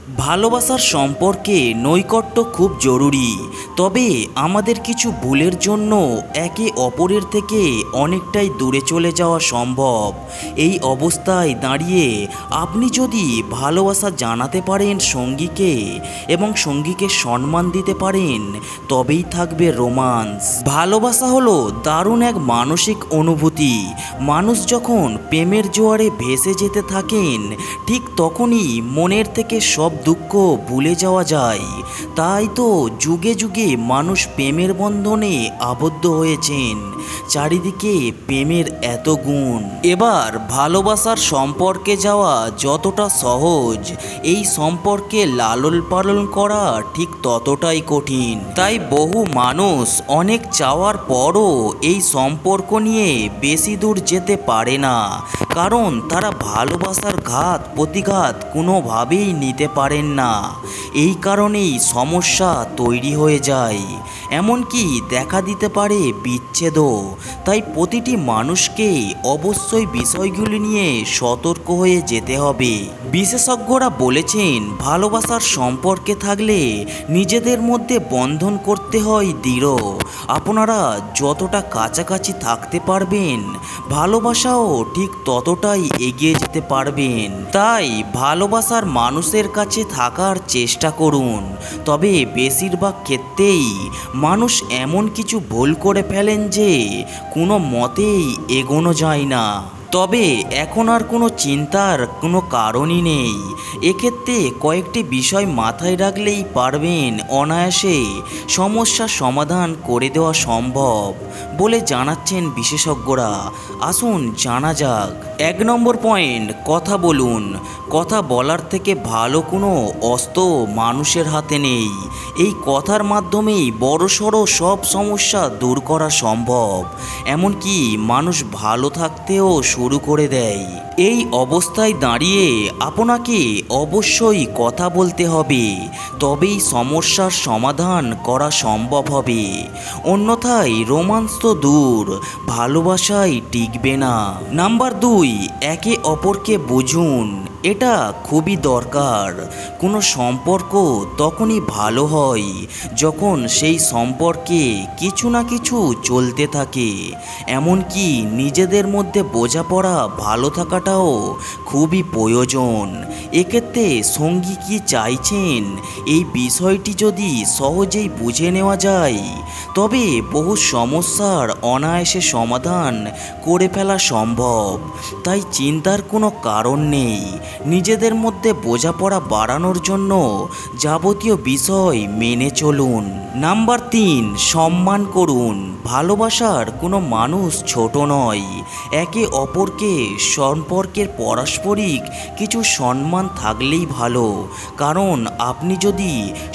ভালোবাসার সম্পর্কে নৈকট্য খুব জরুরি, তবে আমাদের কিছু ভুলের জন্য একে অপরের থেকে অনেকটাই দূরে চলে যাওয়া সম্ভব। এই অবস্থায় দাঁড়িয়ে আপনি যদি ভালোবাসা জানাতে পারেন সঙ্গীকে এবং সঙ্গীকে সম্মান দিতে পারেন, তবেই থাকবে রোমান্স। ভালোবাসা হলো দারুণ এক মানসিক অনুভূতি। মানুষ যখন প্রেমের জোয়ারে ভেসে যেতে থাকেন, ঠিক তখনই মনের থেকে সব দুঃখ ভুলে যাওয়া যায়। তাই তো যুগে যুগে মানুষ প্রেমের বন্ধনে আবদ্ধ হয়েছেন। চারিদিকে প্রেমের এত গুণ। এবার ভালোবাসার সম্পর্কে যাওয়া যতটা সহজ, এই সম্পর্কে লালন পালন করা ঠিক ততটাই কঠিন। তাই বহু মানুষ অনেক চাওয়ার পরও এই সম্পর্ক নিয়ে বেশি দূর যেতে পারে না, কারণ তারা ভালোবাসার ঘাত প্রতিঘাত কোনোভাবেই নিতে পারেন না। এই কারণেই সমস্যা তৈরি হয়ে যায়, এমনকি দেখা দিতে পারে বিচ্ছেদও। তাই প্রতিটি মানুষকে অবশ্যই বিষয়গুলি নিয়ে সতর্ক হয়ে যেতে হবে। বিশেষজ্ঞরা বলেছেন, ভালোবাসার সম্পর্কে থাকলে নিজেদের মধ্যে বন্ধন করতে হয় দৃঢ়। আপনারা যতটা কাছাকাছি থাকতে পারবেন, ভালোবাসাও ঠিক ততটাই এগিয়ে যেতে পারবেন। তাই ভালোবাসার মানুষের কাছে থাকার চেষ্টা করুন। তবে বেশিরভাগ ক্ষেত্রেই মানুষ এমন কিছু ভুল করে ফেলেন যে কোনো মতেই এগোনো যায় না। তবে এখন আর কোনো চিন্তার কোনো কারণই নেই। এক্ষেত্রে কয়েকটি বিষয় মাথায় রাখলেই পারবেন অনায়াসে সমস্যার সমাধান করে দেওয়া সম্ভব বলে জানাচ্ছেন বিশেষজ্ঞরা। আসুন জানা যাক। 1 নম্বর পয়েন্ট, কথা বলুন। কথা বলার থেকে ভালো কোনো অস্ত্র মানুষের হাতে নেই। এই কথার মাধ্যমেই বড়সড় সব সমস্যা দূর করা সম্ভব, এমনকি মানুষ ভালো থাকতেও শুরু করে দেয়। এই অবস্থায় দাঁড়িয়ে আপনাকে অবশ্যই কথা বলতে হবে, তবেই সমস্যার সমাধান করা সম্ভব হবে। অন্যথায় রোমান্স তো দূর, ভালোবাসাই টিকবে না। নাম্বার 2, একে অপরকে বুঝুন। এটা খুবই দরকার। কোনো সম্পর্ক তখনই ভালো হয় যখন সেই সম্পর্কে কিছু না কিছু চলতে থাকে, এমনকি নিজেদের মধ্যে বোঝাপড়া ভালো থাকাটাও খুবই প্রয়োজন। এক্ষেত্রে সঙ্গী কি চাইছেন, এই বিষয়টি যদি সহজেই বুঝে নেওয়া যায়, তবে বহু সমস্যার অনায়াসে সমাধান করে ফেলা সম্ভব। তাই চিন্তার কোনো কারণ নেই। নিজেদের মধ্যে বোঝাপড়া বাড়ানোর জন্য যাবতীয় বিষয় মেনে চলুন। নাম্বার 3, সম্মান করুন। ভালোবাসার কোনো মানুষ ছোট নয়। একে অপরকে সম্পর্কের পারস্পরিক কিছু সম্মান থাকলেই ভালো, কারণ আপনি যদি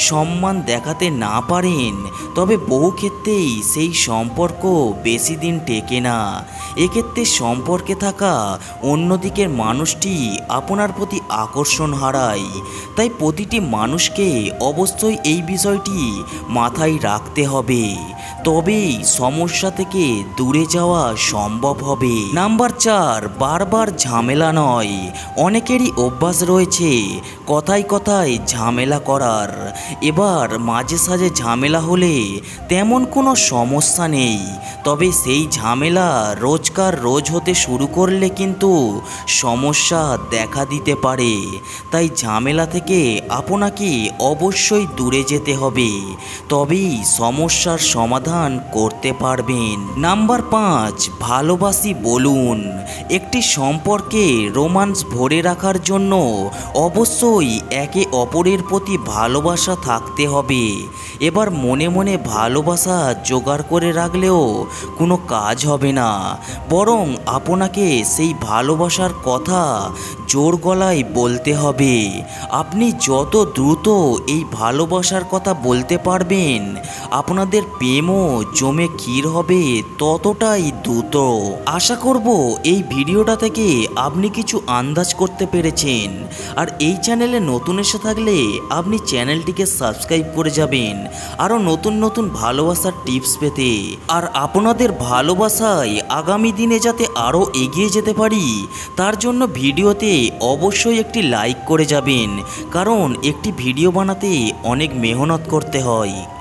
সম্মান দেখাতে না পারেন, তবে বহু ক্ষেত্রেই সেই সম্পর্ক বেশি দিন টেকে না। এক্ষেত্রে সম্পর্কে থাকা অন্যদিকের মানুষটি আপনার প্রতি আকর্ষণ হারায়। তাই প্রতিটি মানুষকে অবশ্যই এই বিষয়টি মাথায় রাখতে হবে, তবেই সমস্যা থেকে দূরে যাওয়া সম্ভব হবে। নাম্বার 4, বারবার ঝামেলা নয়। অনেকেরই অভ্যাস রয়েছে কথায় কথায় ঝামেলা করার। এবার মাঝে সাঝে ঝামেলা হলে তেমন কোনো সমস্যা নেই, তবে সেই ঝামেলা রোজকার রোজ হতে শুরু করলে কিন্তু সমস্যা দেখা দিতে পারে। তাই ঝামেলা থেকে আপনাকে অবশ্যই দূরে যেতে হবে, তবেই সমস্যার সমাধান করতে পারবেন। নাম্বার 5, ভালোবাসি বলুন। একটি সম্পর্কে রোমান্স ভরে রাখার জন্য অবশ্যই একে অপরের প্রতি ভালোবাসা থাকতে হবে। এবার মনে মনে ভালোবাসা জোগাড় করে রাখলেও কোনো কাজ হবে না, বরং আপনাকে সেই ভালোবাসার কথা জোর গলায় বলতে হবে। আপনি যত দ্রুত এই ভালোবাসার কথা বলতে পারবেন, আপনাদের প্রেমও জমে ক্ষীর হবে ততটাই দ্রুত। আশা করব এই ভিডিওটা থেকে আপনি কিছু আন্দাজ করতে পেরেছেন। আর এই চ্যানেলে নতুন এসে থাকলে আপনি চ্যানেলটিকে সাবস্ক্রাইব করে যাবেন আরও নতুন নতুন ভালোবাসার টিপস পেতে। আর আপনাদের ভালোবাসায় আগামী দিনে যাতে আরও এগিয়ে যেতে পারি তার জন্য ভিডিওতে অবশ্যই একটি লাইক করে যাবেন, কারণ একটি ভিডিও বানাতে অনেক মেহনত করতে হয়।